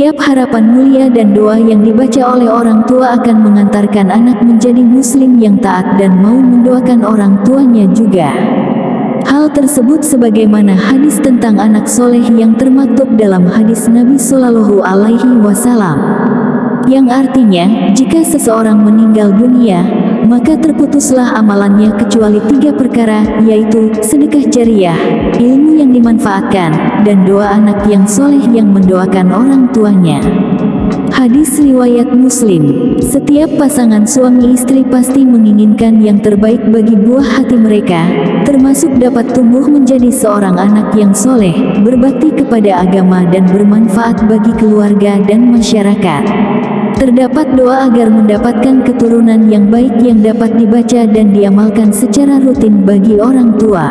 Setiap harapan mulia dan doa yang dibaca oleh orang tua akan mengantarkan anak menjadi muslim yang taat dan mau mendoakan orang tuanya juga. Hal tersebut sebagaimana hadis tentang anak soleh yang termaktub dalam hadis Nabi Shallallahu Alaihi Wasallam, yang artinya, jika seseorang meninggal dunia, maka terputuslah amalannya kecuali 3 perkara, yaitu sedekah jariyah, ilmu yang dimanfaatkan, dan doa anak yang soleh yang mendoakan orang tuanya. Hadis riwayat Muslim. Setiap pasangan suami istri pasti menginginkan yang terbaik bagi buah hati mereka, termasuk dapat tumbuh menjadi seorang anak yang soleh, berbakti kepada agama dan bermanfaat bagi keluarga dan masyarakat. Terdapat doa agar mendapatkan keturunan yang baik yang dapat dibaca dan diamalkan secara rutin bagi orang tua.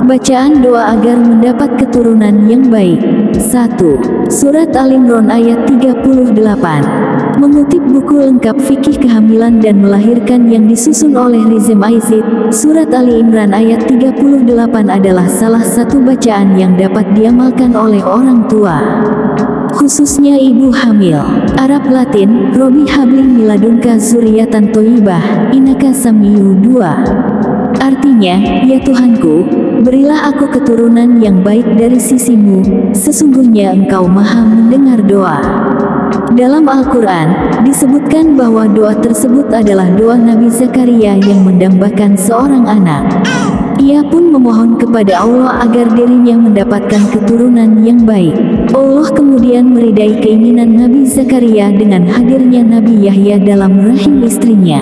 Bacaan doa agar mendapat keturunan yang baik. 1. Surat Al-Imran ayat 38. Mengutip buku lengkap fikih kehamilan dan melahirkan yang disusun oleh Rizem Aizid, Surat Ali Imran ayat 38 adalah salah satu bacaan yang dapat diamalkan oleh orang tua, khususnya ibu hamil. Arab Latin, Robi habli miladunka zuriatan toyibah, inaka samiu 2. Artinya, ya Tuhanku, berilah aku keturunan yang baik dari sisimu, sesungguhnya engkau maha mendengar doa. Dalam Al-Quran, disebutkan bahwa doa tersebut adalah doa Nabi Zakaria yang mendambakan seorang anak. Ia pun memohon kepada Allah agar dirinya mendapatkan keturunan yang baik. Allah kemudian meridai keinginan Nabi Zakaria dengan hadirnya Nabi Yahya dalam rahim istrinya.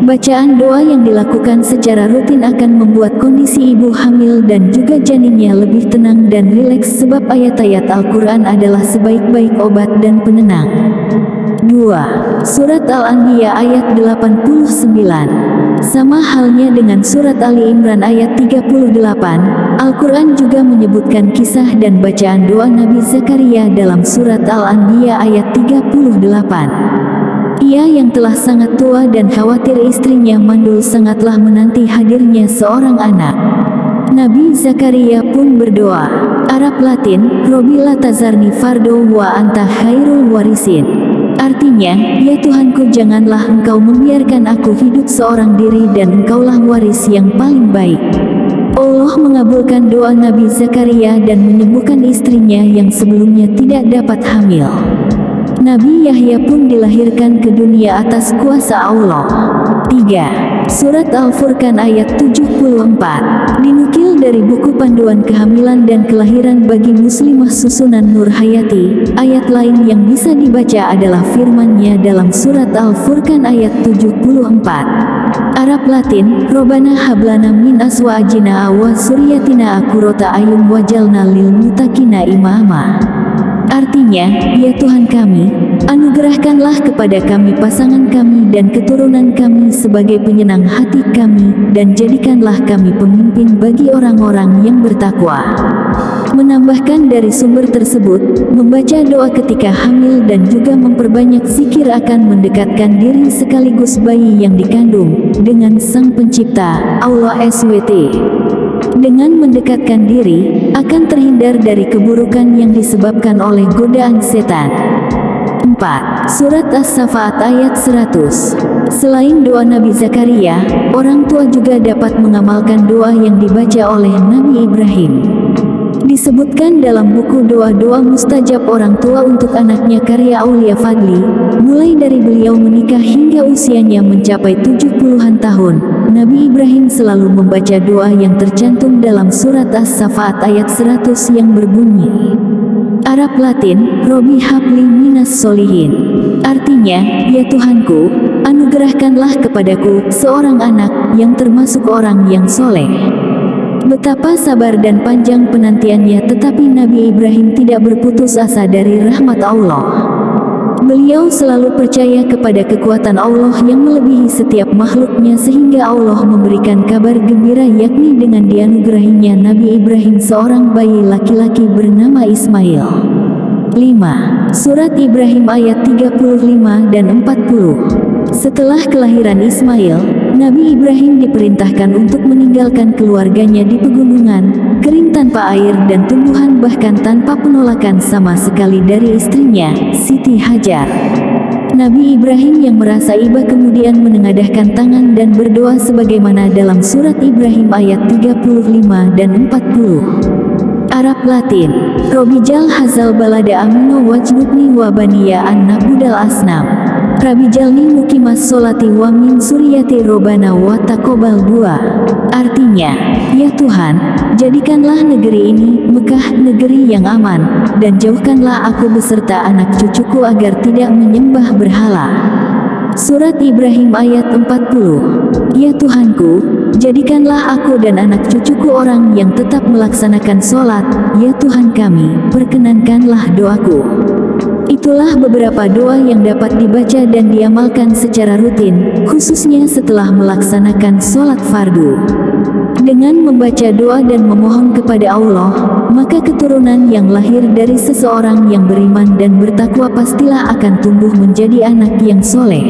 Bacaan doa yang dilakukan secara rutin akan membuat kondisi ibu hamil dan juga janinnya lebih tenang dan rileks sebab ayat-ayat Al-Quran adalah sebaik-baik obat dan penenang. 2. Surat Al-Anbiya ayat 89. Sama halnya dengan surat Ali Imran ayat 38, Al-Quran juga menyebutkan kisah dan bacaan doa Nabi Zakaria dalam surat Al-Anbiya ayat 38. Ia yang telah sangat tua dan khawatir istrinya mandul sangatlah menanti hadirnya seorang anak. Nabi Zakaria pun berdoa. Arab Latin, Robi la tazarni fardo wa anta khairul warisin. Artinya, ya Tuhanku janganlah engkau membiarkan aku hidup seorang diri dan engkaulah waris yang paling baik. Allah mengabulkan doa Nabi Zakaria dan menyembuhkan istrinya yang sebelumnya tidak dapat hamil. Nabi Yahya pun dilahirkan ke dunia atas kuasa Allah. 3. Surat Al-Furqan ayat 74. Dinukil dari buku panduan kehamilan dan kelahiran bagi muslimah susunan Nur Hayati, ayat lain yang bisa dibaca adalah firman-Nya dalam surat Al-Furqan ayat 74. Arab Latin, Robana hablana min aswajina wa suryatina qurrata ayun wajalna lil muttaqina imama. Artinya, ya Tuhan kami, anugerahkanlah kepada kami pasangan kami dan keturunan kami sebagai penyenang hati kami, dan jadikanlah kami pemimpin bagi orang-orang yang bertakwa. Menambahkan dari sumber tersebut, membaca doa ketika hamil dan juga memperbanyak zikir akan mendekatkan diri sekaligus bayi yang dikandung dengan Sang Pencipta, Allah SWT. Dengan mendekatkan diri, akan terhindar dari keburukan yang disebabkan oleh godaan setan. 4. Surat As-Safaat ayat 100. Selain doa Nabi Zakaria, orang tua juga dapat mengamalkan doa yang dibaca oleh Nabi Ibrahim. Disebutkan dalam buku doa-doa mustajab orang tua untuk anaknya karya Aulia Fadli, mulai dari beliau menikah hingga usianya mencapai 70-an tahun, Nabi Ibrahim selalu membaca doa yang tercantum dalam surat As-Safaat ayat 100 yang berbunyi, Arab Latin, Robi habli minas solihin. Artinya, ya Tuhanku, anugerahkanlah kepadaku seorang anak yang termasuk orang yang soleh. Betapa sabar dan panjang penantiannya, tetapi Nabi Ibrahim tidak berputus asa dari rahmat Allah. Beliau selalu percaya kepada kekuatan Allah yang melebihi setiap makhluknya sehingga Allah memberikan kabar gembira yakni dengan dianugerahinya Nabi Ibrahim seorang bayi laki-laki bernama Ismail. 5. Surat Ibrahim ayat 35 dan 40. Setelah kelahiran Ismail, Nabi Ibrahim diperintahkan untuk meninggalkan keluarganya di pegunungan, kering tanpa air dan tumbuhan bahkan tanpa penolakan sama sekali dari istrinya, Siti Hajar. Nabi Ibrahim yang merasa iba kemudian menengadahkan tangan dan berdoa sebagaimana dalam surat Ibrahim ayat 35 dan 40. Arab Latin. Robijal hazal balada amino wajnubni wa baniya an nabudal asnam. Rabijalni mukimas solati wa min suriyati robana wa takobal dua. Artinya, ya Tuhan, jadikanlah negeri ini, Mekah, negeri yang aman, dan jauhkanlah aku beserta anak cucuku agar tidak menyembah berhala. Surat Ibrahim ayat 40. Ya Tuhanku, jadikanlah aku dan anak cucuku orang yang tetap melaksanakan sholat, ya Tuhan kami, perkenankanlah doaku. Itulah beberapa doa yang dapat dibaca dan diamalkan secara rutin, khususnya setelah melaksanakan sholat fardu. Dengan membaca doa dan memohon kepada Allah, maka keturunan yang lahir dari seseorang yang beriman dan bertakwa pastilah akan tumbuh menjadi anak yang soleh.